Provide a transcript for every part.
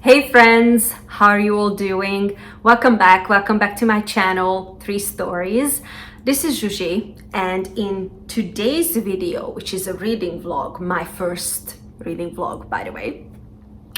Hey friends, how are you all doing? Welcome back to my channel, 3 Stories. This is Zsuzsi, and in today's video, which is a reading vlog, my first reading vlog by the way,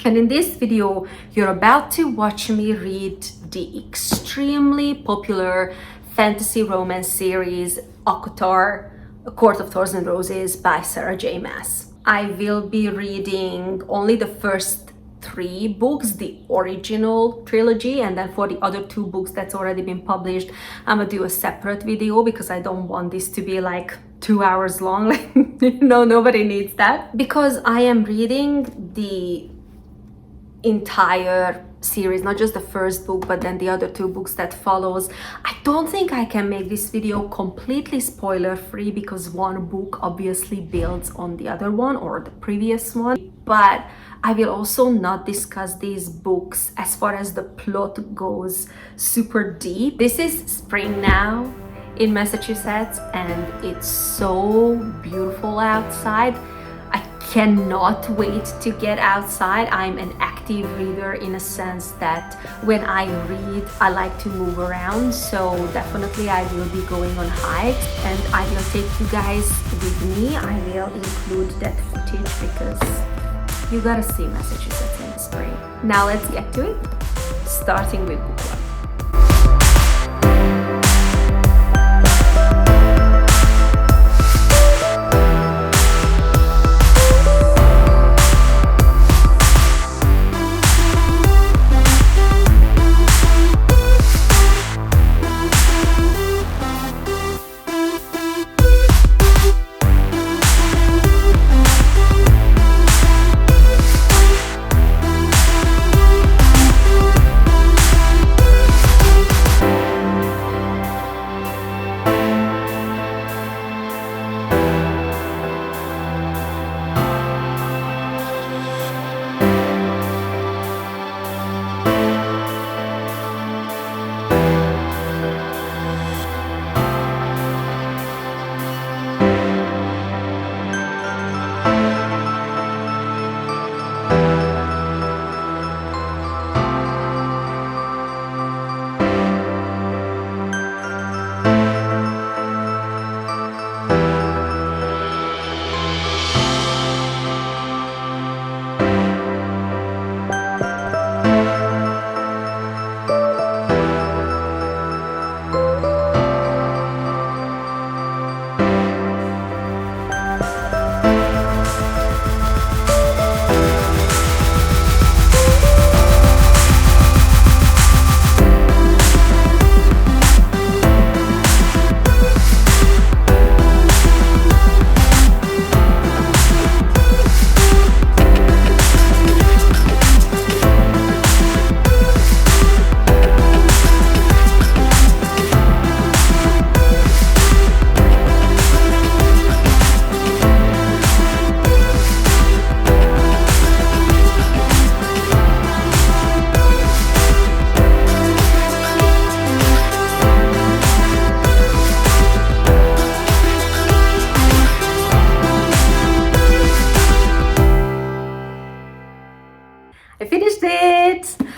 and in this video, you're about to watch me read the extremely popular fantasy romance series ACOTAR, A Court of Thorns and Roses by Sarah J. Maas. I will be reading only the first 3 books, the original trilogy, and then for the other 2 books that's already been published, I'm gonna do a separate video because I don't want this to be like 2 hours long. Like, nobody needs that. Because I am reading the entire series, not just the first book but then the other 2 books that follows. I don't think I can make this video completely spoiler free because one book obviously builds on the other one or the previous one, but I will also not discuss these books as far as the plot goes super deep. This is spring now in Massachusetts and it's so beautiful outside. I cannot wait to get outside. I'm an active reader in a sense that when I read, I like to move around. So definitely I will be going on hikes and I will take you guys with me. I will include that footage because you gotta see Massachusetts in the spring. Now let's get to it, starting with book 1.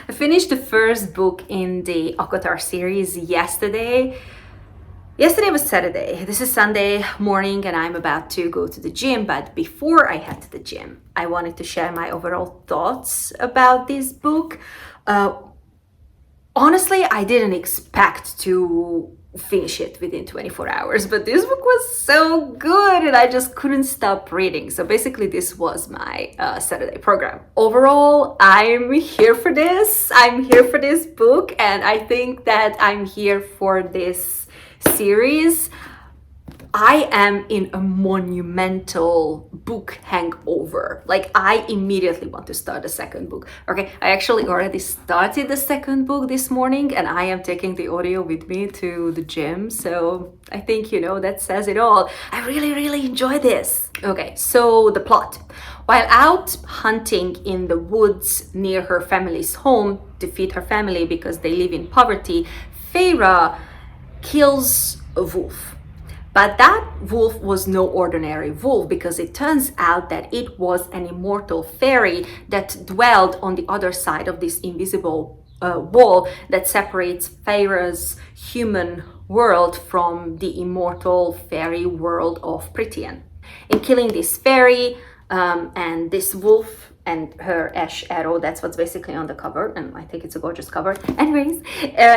I finished the first book in the ACOTAR series yesterday. Yesterday was Saturday. This is Sunday morning and I'm about to go to the gym. But before I head to the gym, I wanted to share my overall thoughts about this book. Honestly, I didn't expect to finish it within 24 hours, but this book was so good and I just couldn't stop reading. So basically this was my Saturday program. Overall, I'm here for this. I'm here for this book and I think that I'm here for this series. I am in a monumental book hangover. Like, I immediately want to start the second book. Okay, I actually already started the second book this morning and I am taking the audio with me to the gym. So I think, that says it all. I really enjoy this. Okay, so the plot. While out hunting in the woods near her family's home to feed her family because they live in poverty, Feyre kills a wolf. But that wolf was no ordinary wolf, because it turns out that it was an immortal fairy that dwelled on the other side of this invisible wall that separates Feyre's human world from the immortal fairy world of Prythian. In killing this fairy and this wolf and her ash arrow, that's what's basically on the cover, and I think it's a gorgeous cover. Anyways,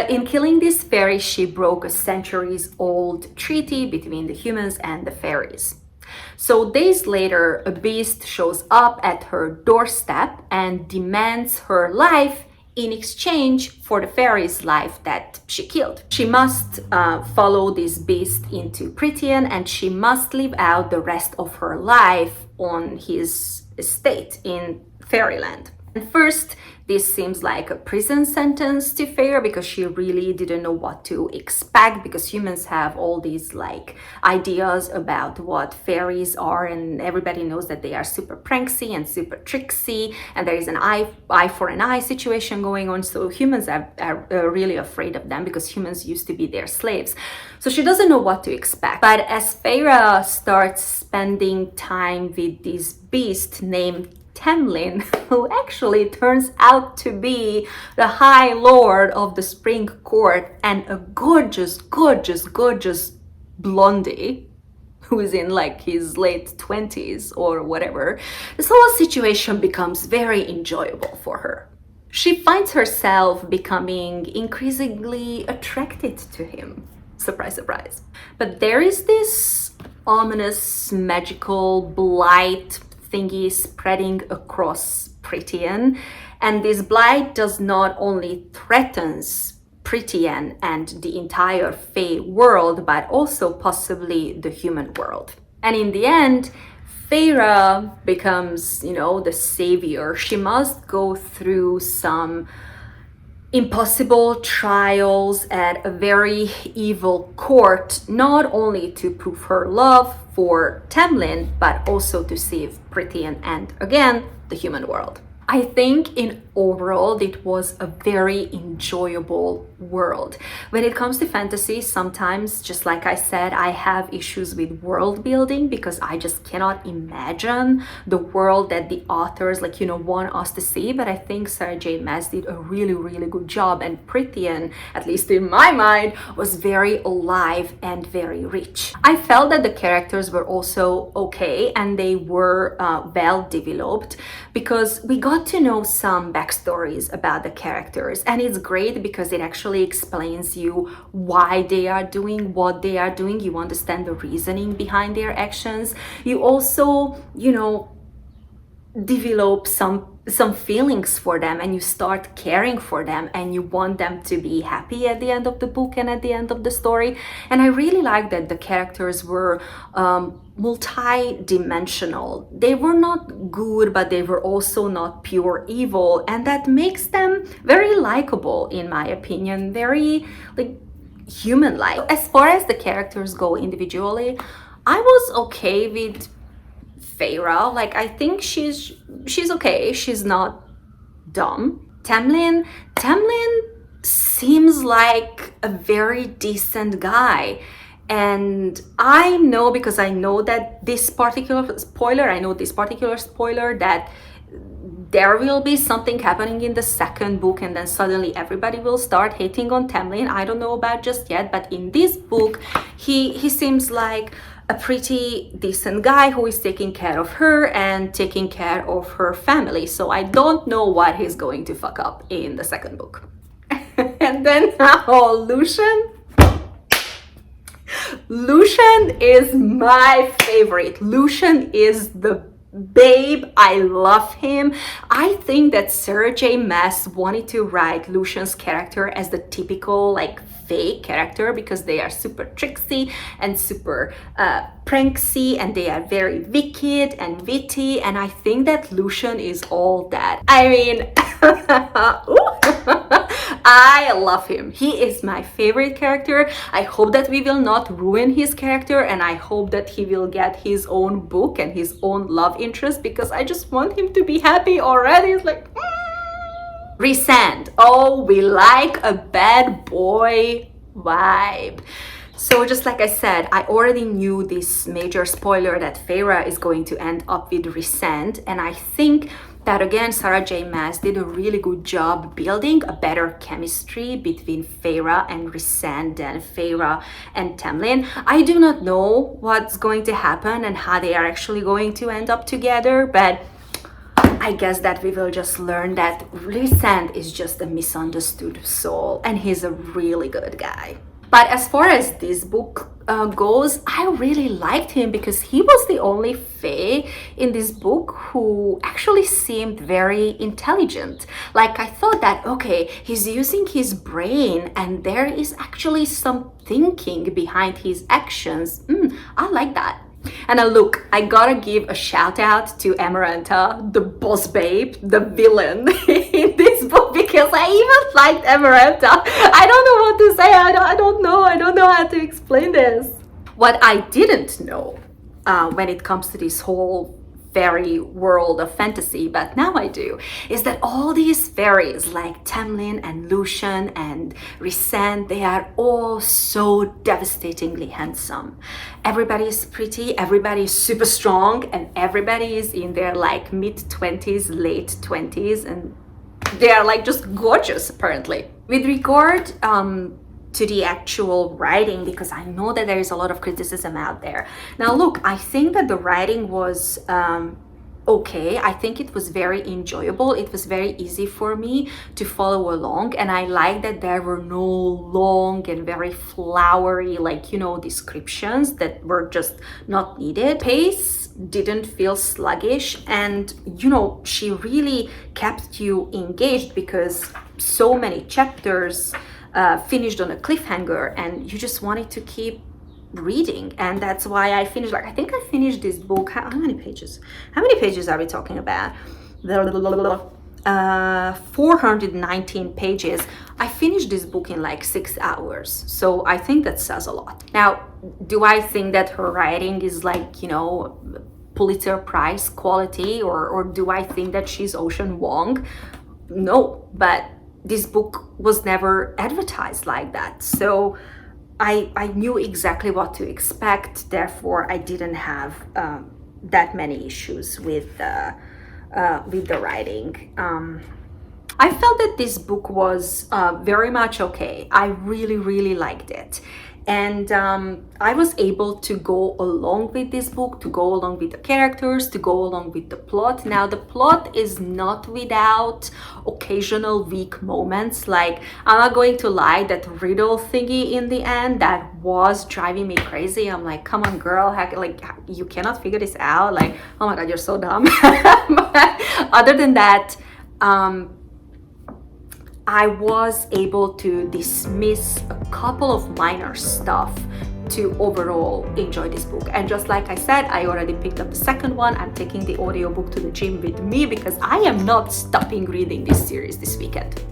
in killing this fairy, she broke a centuries-old treaty between the humans and the fairies. So days later, a beast shows up at her doorstep and demands her life in exchange for the fairy's life that she killed. She must follow this beast into Prythian, and she must live out the rest of her life on his estate in fairyland. And first, this seems like a prison sentence to Feyre, because she really didn't know what to expect, because humans have all these like ideas about what fairies are, and everybody knows that they are super pranksy and super tricksy, and there is an eye for an eye situation going on. So humans are really afraid of them, because humans used to be their slaves. So she doesn't know what to expect. But as Feyre starts spending time with this beast named Tamlin, who actually turns out to be the High Lord of the Spring Court and a gorgeous, gorgeous, gorgeous blondie who is in like his late 20s or whatever, this whole situation becomes very enjoyable for her. She finds herself becoming increasingly attracted to him. Surprise, surprise. But there is this ominous, magical blight thingy spreading across Prythian, and this blight does not only threatens Prythian and the entire Fae world, but also possibly the human world. And in the end, Feyre becomes, the savior. She must go through some impossible trials at a very evil court, not only to prove her love for Tamlin, but also to save Prythian and, again, the human world. I think in overall it was a very enjoyable world. When it comes to fantasy, sometimes, just like I said, I have issues with world building, because I just cannot imagine the world that the authors want us to see. But I think Sarah J. Maas did a really, really good job, and Prythian, at least in my mind, was very alive and very rich. I felt that the characters were also okay, and they were well developed, because we got to know some backstories about the characters, and it's great because it actually explains you why they are doing what they are doing. You understand the reasoning behind their actions. You also, develop some feelings for them, and you start caring for them, and you want them to be happy at the end of the book and at the end of the story. And I really like that the characters were multi-dimensional. They were not good, but they were also not pure evil, and that makes them very likable, in my opinion, very human-like. As far as the characters go individually, I was okay with Feyre. I think she's okay. She's not dumb. Tamlin seems like a very decent guy. And I know, because I know that this particular spoiler, that there will be something happening in the second book, and then suddenly everybody will start hating on Tamlin. I don't know about just yet, but in this book, he seems like a pretty decent guy who is taking care of her and taking care of her family. So I don't know what he's going to fuck up in the second book. And then Lucian. Lucian is my favorite. Lucian is the babe. I love him. I think that Sarah J. Maas wanted to write Lucian's character as the typical fake character, because they are super tricksy and super pranksy, and they are very wicked and witty, and I think that Lucian is all that. I mean, I love him. He is my favorite character. I hope that we will not ruin his character, and I hope that he will get his own book and his own love interest, because I just want him to be happy already. It's like Rhysand. Oh, we like a bad boy vibe. So just like I said, I already knew this major spoiler that Feyre is going to end up with Rhysand, and I think that again, Sarah J. Maas did a really good job building a better chemistry between Feyre and Rhysand than Feyre and Tamlin. I do not know what's going to happen and how they are actually going to end up together, but I guess that we will just learn that Rhysand is just a misunderstood soul and he's a really good guy. But as far as this book goes, I really liked him because he was the only Fae in this book who actually seemed very intelligent. Like, I thought that, okay, he's using his brain and there is actually some thinking behind his actions. I like that. And look, I gotta give a shout out to Amarantha, the boss babe, the villain in this book, because I even liked Amarantha. I don't know what to say. I don't know how to explain this. What I didn't know when it comes to this whole fairy world of fantasy, but now I do, is that all these fairies like Tamlin and Lucian and Rhysand, they are all so devastatingly handsome. Everybody is pretty, everybody is super strong, and everybody is in their like mid-20s, late 20s, and they are like just gorgeous apparently. With regard to the actual writing, because I know that there is a lot of criticism out there. Now look, I think that the writing was okay. I think it was very enjoyable. It was very easy for me to follow along, and I like that there were no long and very flowery, like, you know, descriptions that were just not needed. Pace didn't feel sluggish, and you know, she really kept you engaged because so many chapters finished on a cliffhanger and you just wanted to keep reading. And that's why I finished, like, I think I finished this book, how many pages are we talking about? 419 pages. I finished this book in like 6 hours, so I think that says a lot. Now, do I think that her writing is like, you know, Pulitzer Prize quality, or do I think that she's Ocean Vuong? No, but this book was never advertised like that, so I knew exactly what to expect. Therefore, I didn't have that many issues with the writing. I felt that this book was very much okay. I really liked it. And I was able to go along with this book, to go along with the characters, to go along with the plot. Now, the plot is not without occasional weak moments. Like, I'm not going to lie, that riddle thingy in the end, that was driving me crazy. I'm like, come on, girl, you cannot figure this out. Like, oh my God, you're so dumb. But other than that, I was able to dismiss a couple of minor stuff to overall enjoy this book. And just like I said, I already picked up the second one. I'm taking the audiobook to the gym with me because I am not stopping reading this series this weekend.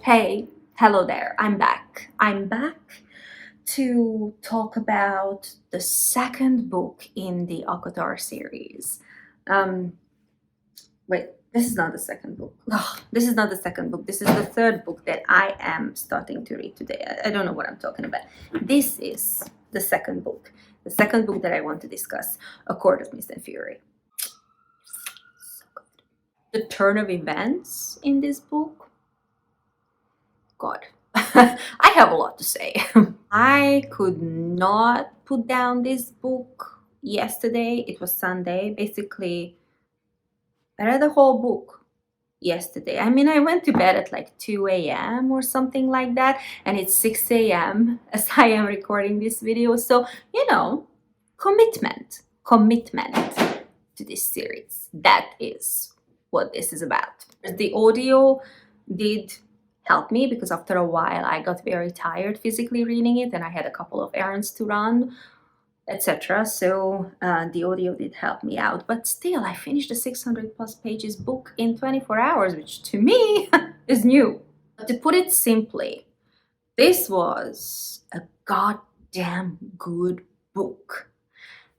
Hey, hello there, I'm back. I'm back to talk about the second book in the ACOTAR series. Um, Wait, this is not the second book. Ugh, this is not the second book. This is the third book that I am starting to read today. I don't know what I'm talking about. This is the second book. The second book that I want to discuss, A Court of Mist and Fury. So good. The turn of events in this book, God, I have a lot to say. I could not put down this book yesterday. It was Sunday. Basically, I read the whole book yesterday. I mean, I went to bed at like 2 a.m. or something like that, and it's 6 a.m. as I am recording this video. So, commitment to this series. That is what this is about. The audio did help me because after a while I got very tired physically reading it and I had a couple of errands to run, etc. So the audio did help me out, but still I finished a 600 plus pages book in 24 hours, which to me is new. But to put it simply, this was a goddamn good book.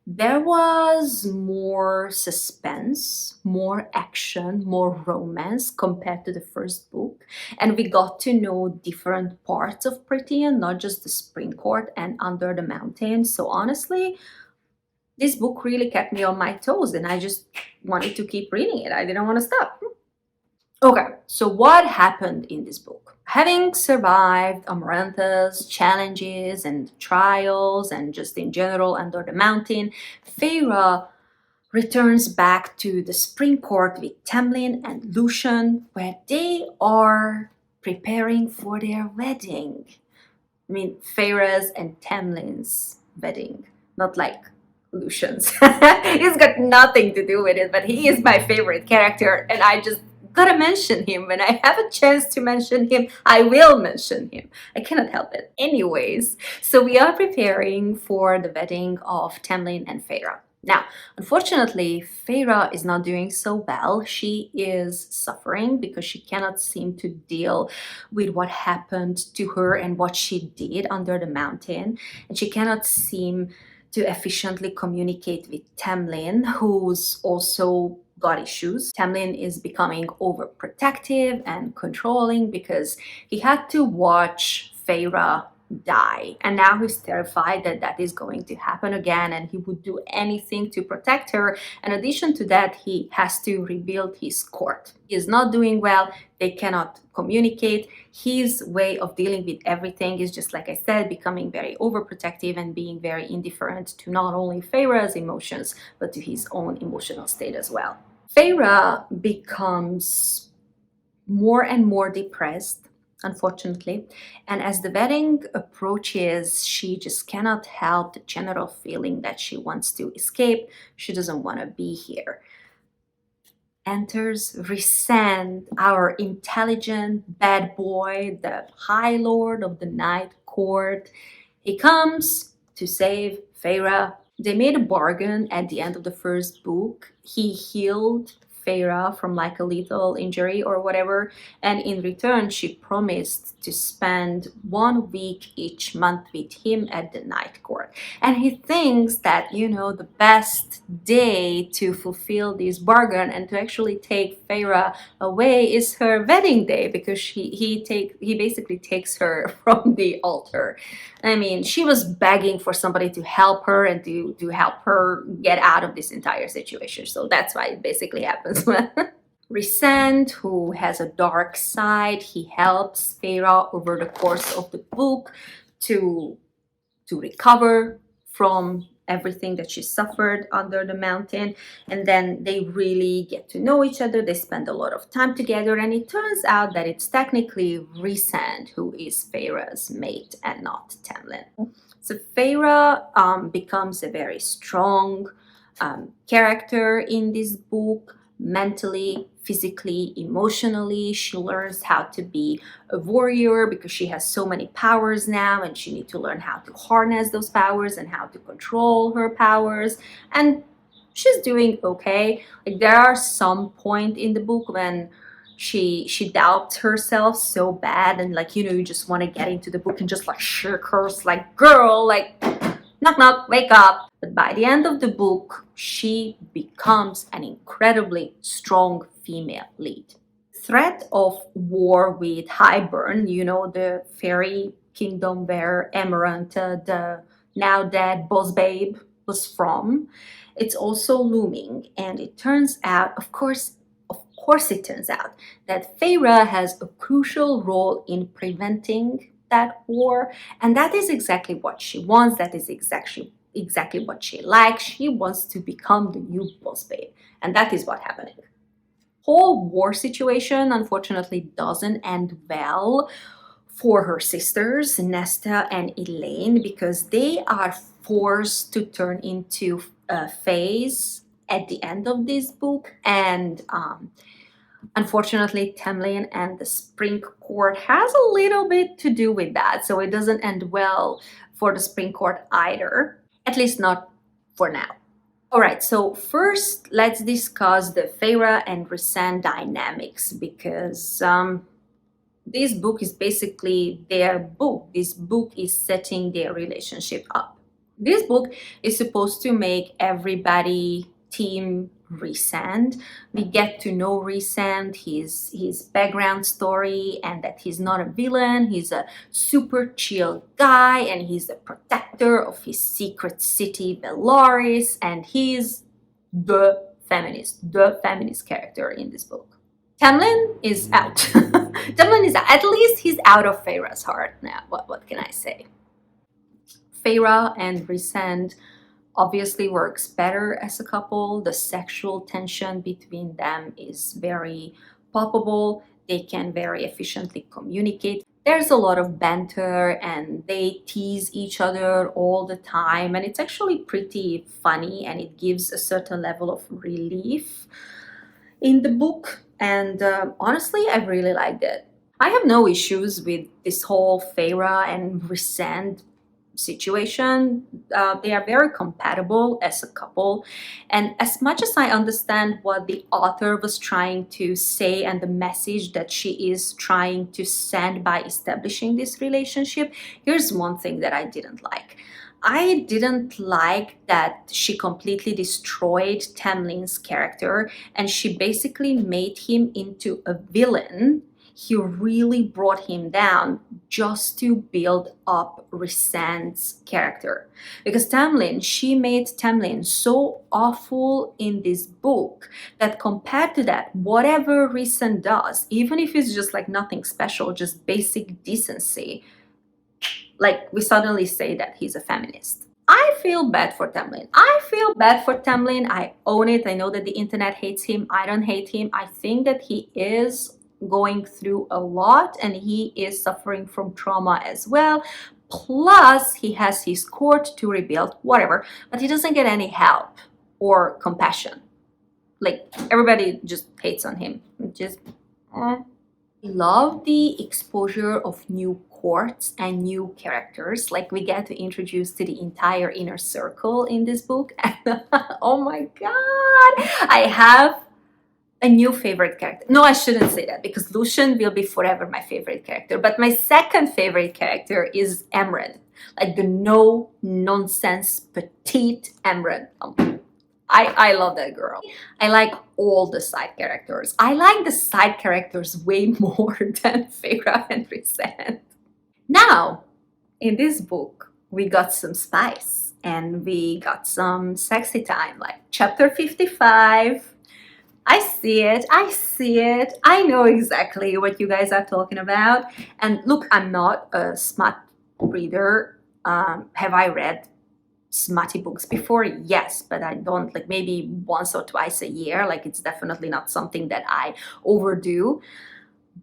There was more suspense, more action, more romance compared to the first book. And we got to know different parts of Prythian, not just the Spring Court and Under the Mountain. So honestly, this book really kept me on my toes and I just wanted to keep reading it. I didn't want to stop. Okay, so what happened in this book? Having survived Amarantha's challenges and trials and just in general Under the Mountain, Feyre returns back to the Spring Court with Tamlin and Lucian, where they are preparing for their wedding. I mean, Feyre's and Tamlin's wedding, not like Lucian's. He's got nothing to do with it, but he is my favorite character, and I just gotta mention him. When I have a chance to mention him, I will mention him. I cannot help it. Anyways, so we are preparing for the wedding of Tamlin and Feyre. Now, unfortunately, Feyre is not doing so well. She is suffering because she cannot seem to deal with what happened to her and what she did under the mountain. And she cannot seem to efficiently communicate with Tamlin, who's also got issues. Tamlin is becoming overprotective and controlling because he had to watch Feyre die, and now he's terrified that that is going to happen again, and he would do anything to protect her. In addition to that, he has to rebuild his court. He is not doing well. They cannot communicate. His way of dealing with everything is just, like I said, becoming very overprotective and being very indifferent to not only Feyre's emotions but to his own emotional state as well. Feyre becomes more and more depressed, unfortunately, and as the wedding approaches, she just cannot help the general feeling that she wants to escape. She doesn't want to be here. Enters Rhysand, our intelligent bad boy, the High Lord of the Night Court. He comes to save Feyre. They made a bargain at the end of the first book. He healed Feyre from like a lethal injury or whatever, and in return she promised to spend 1 week each month with him at the Night Court. And he thinks that, the best day to fulfill this bargain and to actually take Feyre away is her wedding day, because he basically takes her from the altar. I mean, she was begging for somebody to help her and to help her get out of this entire situation. So that's why it basically happens. Rhysand, who has a dark side, he helps Feyre over the course of the book to recover from everything that she suffered under the mountain, and then they really get to know each other. They spend a lot of time together, and it turns out that it's technically Rhysand who is Feyre's mate and not Tamlin. So Feyre becomes a very strong character in this book, mentally, physically, emotionally. She learns how to be a warrior because she has so many powers now, and she needs to learn how to harness those powers and how to control her powers. And she's doing okay. Like, there are some point in the book when She doubts herself so bad, and like, you just want to get into the book and just like shake her, like, girl, like, knock knock, wake up. But by the end of the book, she becomes an incredibly strong female lead. Threat of war with Highburn, the fairy kingdom where Emerald, the now dead boss babe, was from, it's also looming. And it turns out, of course it turns out that Feyre has a crucial role in preventing that war, and that is exactly what she wants. That is exactly what she likes. She wants to become the new boss babe, and that is what's happening. Whole war situation unfortunately doesn't end well for her sisters Nesta and Elaine, because they are forced to turn into fays at the end of this book. And unfortunately, Tamlin and the Spring Court has a little bit to do with that, so it doesn't end well for the Spring Court either, at least not for now. All right, so first let's discuss the Feyre and Rhysand dynamics, because this book is basically their book. This book is setting their relationship up. This book is supposed to make everybody team Rhysand. We get to know Rhysand, his background story, and that he's not a villain. He's a super chill guy, and he's the protector of his secret city, Velaris, and he's the feminist character in this book. Tamlin is out. Tamlin is out. At least he's out of Feyre's heart now. What can I say? Feyre and Rhysand obviously works better as a couple. The sexual tension between them is very palpable. They can very efficiently communicate. There's a lot of banter and they tease each other all the time, and it's actually pretty funny, and it gives a certain level of relief in the book. And honestly, I really liked it. I have no issues with this whole Feyre and Rhysand situation. They are very compatible as a couple, and as much as I understand what the author was trying to say and the message that she is trying to send by establishing this relationship, here's one thing that I didn't like. I didn't like that she completely destroyed Tamlin's character and she basically made him into a villain. He really brought him down just to build up Rhysand's character. Because she made Tamlin so awful in this book that compared to that, whatever Rhysand does, even if it's just like nothing special, just basic decency, like we suddenly say that he's a feminist. I feel bad for Tamlin. I own it. I know that the internet hates him. I don't hate him. I think that he is going through a lot and he is suffering from trauma as well. Plus, he has his court to rebuild, whatever, but he doesn't get any help or compassion. Like, everybody just hates on him. I love the exposure of new courts and new characters. Like, we get to introduce to the entire inner circle in this book. And oh my god, I have a new favorite character. No, I shouldn't say that because Lucian will be forever my favorite character. But my second favorite character is Emerald. Like the no-nonsense petite Emerald. I love that girl. I like all the side characters. I like the side characters way more than Feyre and Rhysand. Now, in this book, we got some spice and we got some sexy time, like chapter 55. I see it. I know exactly what you guys are talking about. And look, I'm not a smut reader. Have I read smutty books before? Yes, but I don't, like, maybe once or twice a year. Like, it's definitely not something that I overdo.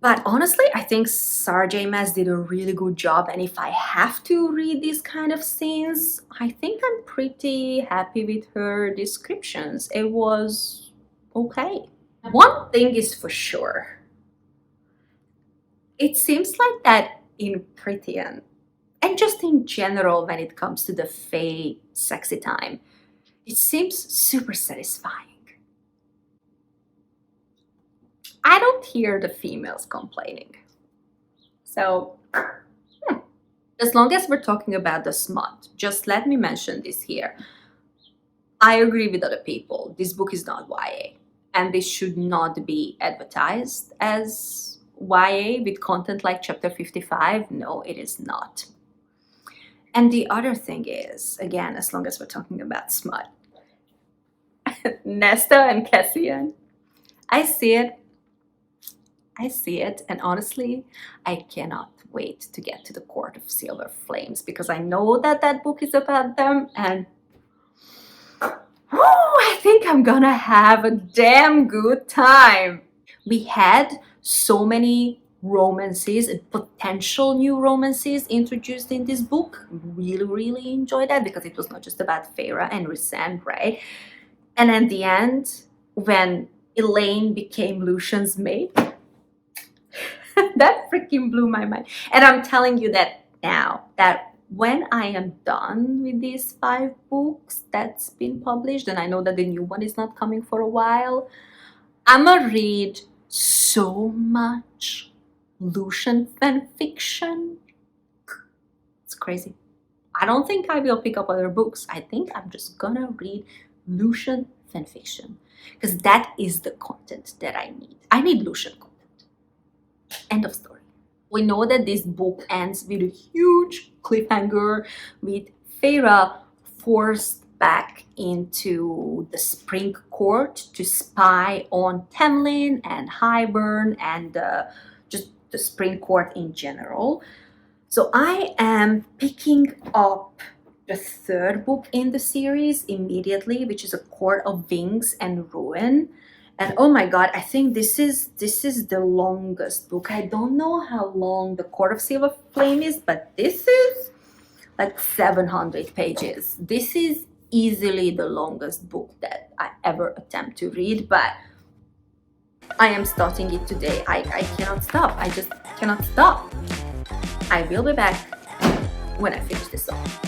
But honestly, I think Sarah J. Maas did a really good job. And if I have to read these kind of scenes, I think I'm pretty happy with her descriptions. It was okay. One thing is for sure. It seems like that in Prithian, and just in general when it comes to the Fae sexy time, it seems super satisfying. I don't hear the females complaining. So as long as we're talking about the smut, just let me mention this here. I agree with other people. This book is not YA, and this should not be advertised as YA with content like chapter 55. No, it is not. And the other thing is, again, as long as we're talking about smut, Nesta and Cassian, I see it, and honestly, I cannot wait to get to the Court of Silver Flames, because I know that that book is about them, and I think I'm gonna have a damn good time. We had so many romances and potential new romances introduced in this book. Really enjoyed that, because it was not just about Feyre and Rhysand, right? And at the end, when Elaine became Lucian's mate, that freaking blew my mind. And I'm telling you that now, that when I am done with these 5 books that's been published, and I know that the new one is not coming for a while, I'm gonna read so much Lucian fanfiction. It's crazy. I don't think I will pick up other books. I think I'm just gonna read Lucian fanfiction, because that is the content that I need. I need Lucian content. End of story. We know that this book ends with a huge cliffhanger, with Feyre forced back into the Spring Court to spy on Tamlin and Hybern and just the Spring Court in general. So I am picking up the 3rd book in the series immediately, which is A Court of Wings and Ruin. And oh my god, I think this is the longest book. I don't know how long the Court of Silver Flame is, but this is like 700 pages. This is easily the longest book that I ever attempt to read, but I am starting it today. I cannot stop. I just cannot stop. I will be back when I finish this off.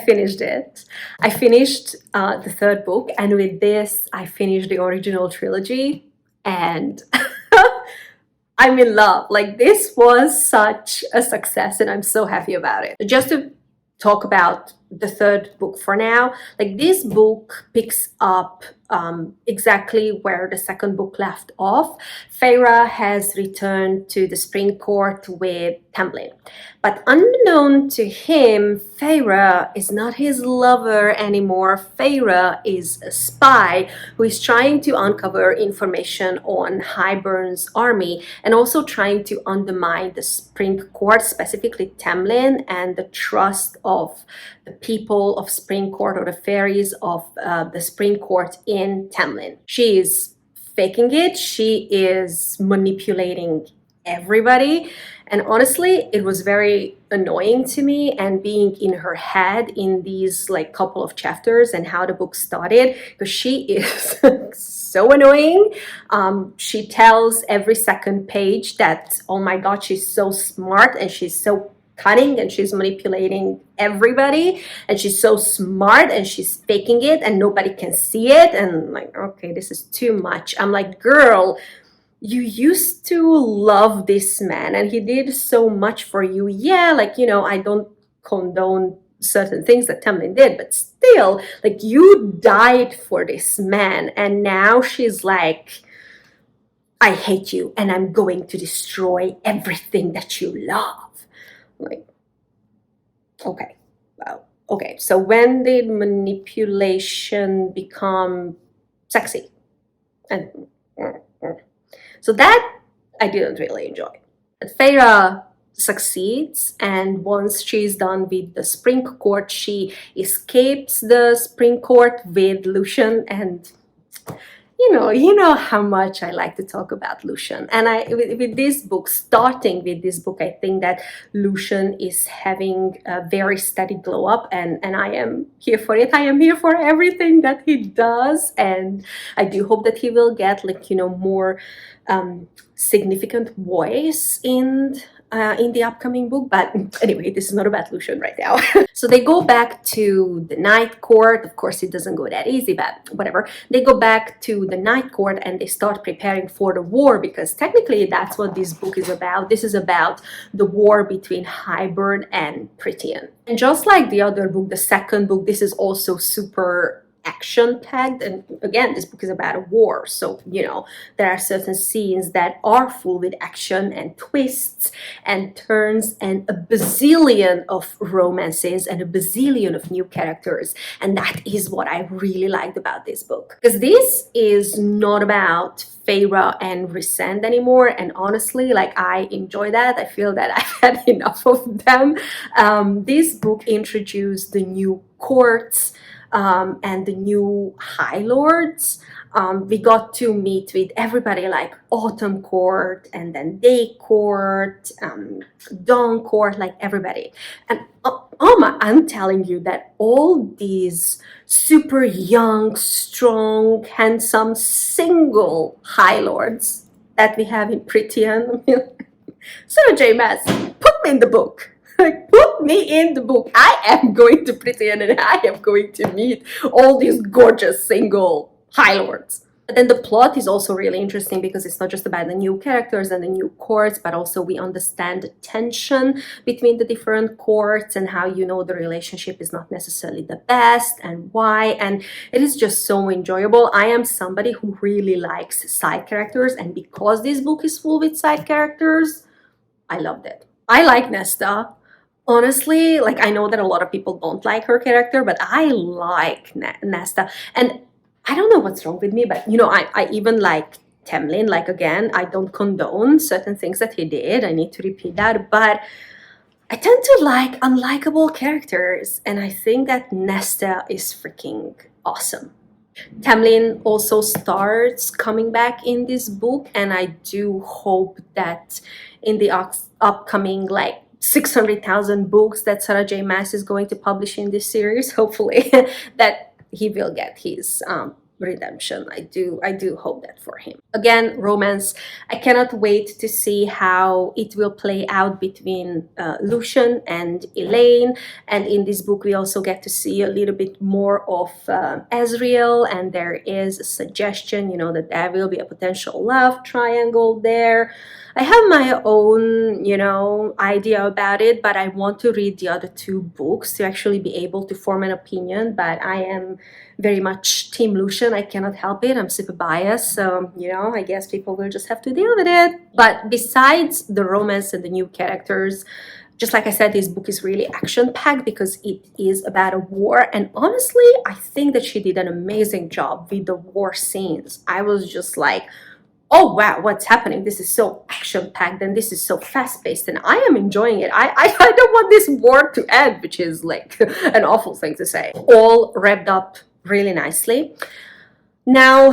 Finished it. I finished the 3rd book, and with this I finished the original trilogy, and I'm in love. Like, this was such a success, and I'm so happy about it. Just to talk about the 3rd book for now, like, this book picks up exactly where the 2nd book left off. Feyre has returned to the Spring Court with Tamlin, but unknown to him, Feyre is not his lover anymore. Feyre is a spy who is trying to uncover information on Hybern's army, and also trying to undermine the Spring Court, specifically Tamlin, and the trust of the people of Spring Court, or the fairies of the Spring Court in Tamlin. She is faking it. She is manipulating everybody, And honestly, it was very annoying to me, and being in her head in these like couple of chapters and how the book started, because she is so annoying. She tells every second page that, oh my God, she's so smart and she's so cunning and she's manipulating everybody and she's so smart and she's faking it and nobody can see it. And like, okay, this is too much. I'm like, girl, you used to love this man and he did so much for you. Yeah, like, you know, I don't condone certain things that Tamlin did, but still, like, you died for this man, and now she's like, I hate you and I'm going to destroy everything that you love. Like, okay, well, okay, so when did manipulation become sexy? And so that I didn't really enjoy. But Feyre succeeds, and once she's done with the spring court, she escapes the spring court with Lucian. And you know how much I like to talk about Lucian. And with this book, starting with this book, I think that Lucian is having a very steady glow up, and I am here for it. I am here for everything that he does, and I do hope that he will get, like, more significant voice in the upcoming book. But anyway, this is not about Lucian right now. So they go back to the night court. Of course, it doesn't go that easy, but whatever. They go back to the night court and they start preparing for the war, because technically that's what this book is about. This is about the war between Hybern and Prythian. And just like the other book, the second book, this is also super action-packed. And again, this book is about a war, so there are certain scenes that are full with action and twists and turns and a bazillion of romances and a bazillion of new characters. And that is what I really liked about this book, because this is not about Feyre and Rhysand anymore, and honestly, like, I enjoy that. I feel that I've had enough of them. This book introduced the new courts and the new High Lords. We got to meet with everybody, like Autumn Court, and then Day Court, Dawn Court, like everybody. And I'm telling you that all these super young, strong, handsome, single High Lords that we have in Prythian, Sarah J. Maas, put me in the book. Like, put me in the book. I am going to Prythian and I am going to meet all these gorgeous single High Lords. But then the plot is also really interesting, because it's not just about the new characters and the new courts, but also we understand the tension between the different courts and how, the relationship is not necessarily the best and why. And it is just so enjoyable. I am somebody who really likes side characters, and because this book is full with side characters, I loved it. I like Nesta. Honestly, like, I know that a lot of people don't like her character, but I like Nesta. And I don't know what's wrong with me, but I even like Tamlin. Like, again, I don't condone certain things that he did. I need to repeat that, but I tend to like unlikable characters, and I think that Nesta is freaking awesome. Tamlin also starts coming back in this book, and I do hope that in the upcoming, like, 600,000 books that Sarah J. Maas is going to publish in this series, hopefully, that he will get his redemption. I do hope that for him. Again, romance. I cannot wait to see how it will play out between Lucian and Elaine. And in this book, we also get to see a little bit more of Asriel, and there is a suggestion, that there will be a potential love triangle there. I have my own, idea about it, but I want to read the other two books to actually be able to form an opinion. But I am very much Team Lucian. I cannot help it. I'm super biased. So, I guess people will just have to deal with it. But besides the romance and the new characters, just like I said, this book is really action-packed because it is about a war. And honestly, I think that she did an amazing job with the war scenes. I was just like, oh wow, what's happening? This is so action-packed and this is so fast-paced, and I am enjoying it. I don't want this war to end, which is like an awful thing to say. All wrapped up really nicely. Now,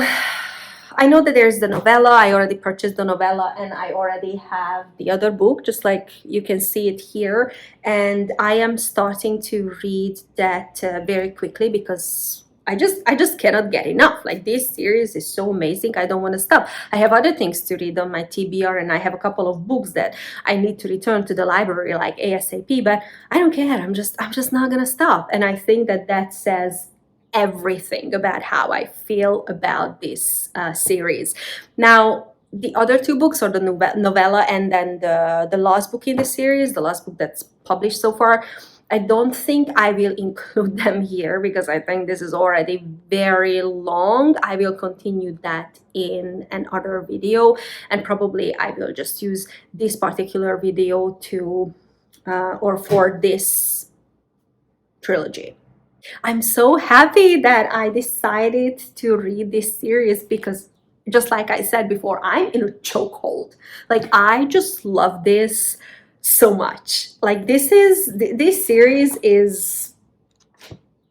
I know that there's the novella. I already purchased the novella and I already have the other book, just like you can see it here. And I am starting to read that very quickly because I just cannot get enough. Like, this series is so amazing. I don't want to stop. I have other things to read on my TBR, and I have a couple of books that I need to return to the library like ASAP, but I don't care. I'm just not gonna stop. And I think that that says everything about how I feel about this series. Now, the other two books are the novella and then the last book in the series, the last book that's published so far. I don't think I will include them here because I think this is already very long. I will continue that in another video, and probably I will just use this particular video to or for this trilogy. I'm so happy that I decided to read this series because, just like I said before, I'm in a chokehold. Like, I just love this so much. Like, this series is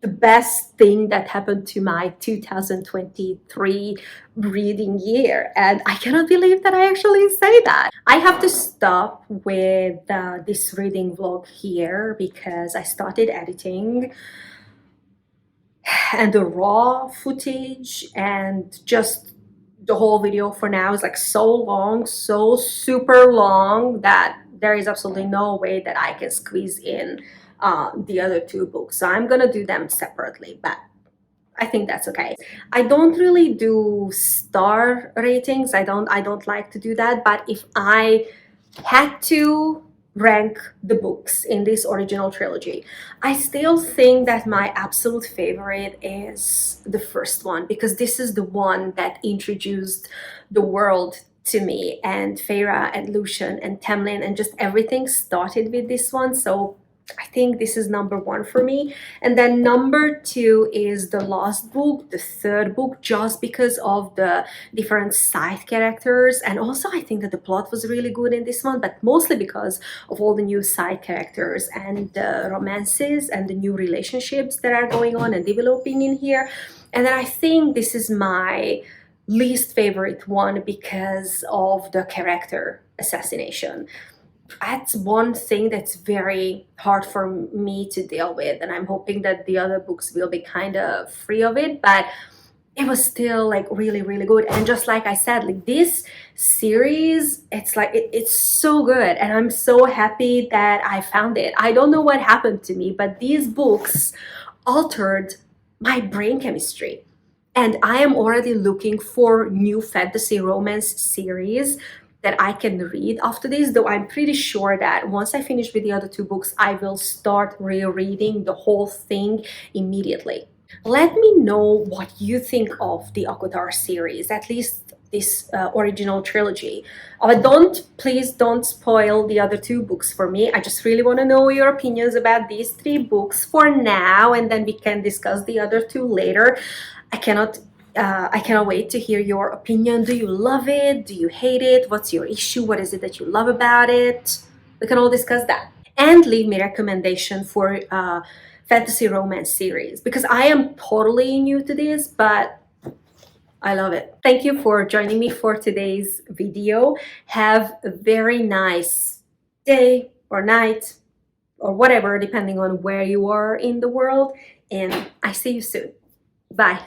the best thing that happened to my 2023 reading year, and I cannot believe that I actually say that. I have to stop with this reading vlog here because I started editing, and the raw footage and just the whole video for now is like so long, so super long, that there is absolutely no way that I can squeeze in the other two books. So I'm gonna do them separately, but I think that's okay. I don't really do star ratings. I don't like to do that, but if I had to rank the books in this original trilogy, I still think that my absolute favorite is the first one, because this is the one that introduced the world to me, and Feyre and Lucian and Tamlin, and just everything started with this one. So I think this is number one for me. And then number two is the last book, the third book, just because of the different side characters. And also I think that the plot was really good in this one, but mostly because of all the new side characters and the romances and the new relationships that are going on and developing in here. And then I think this is my least favorite one because of the character assassination. That's one thing that's very hard for me to deal with, and I'm hoping that the other books will be kind of free of it, but it was still like really, really good. And just like I said, like, this series, it's like it's so good, and I'm so happy that I found it. I don't know what happened to me, but these books altered my brain chemistry, and I am already looking for new fantasy romance series that I can read after this, though I'm pretty sure that once I finish with the other two books, I will start rereading the whole thing immediately. Let me know what you think of the ACOTAR series, at least this original trilogy. Please don't spoil the other two books for me. I just really want to know your opinions about these three books for now, and then we can discuss the other two later. I cannot wait to hear your opinion. Do you love it? Do you hate it? What's your issue? What is it that you love about it? We can all discuss that. And leave me recommendation for fantasy romance series, because I am totally new to this, but I love it. Thank you for joining me for today's video. Have a very nice day or night or whatever, depending on where you are in the world. And I see you soon. Bye.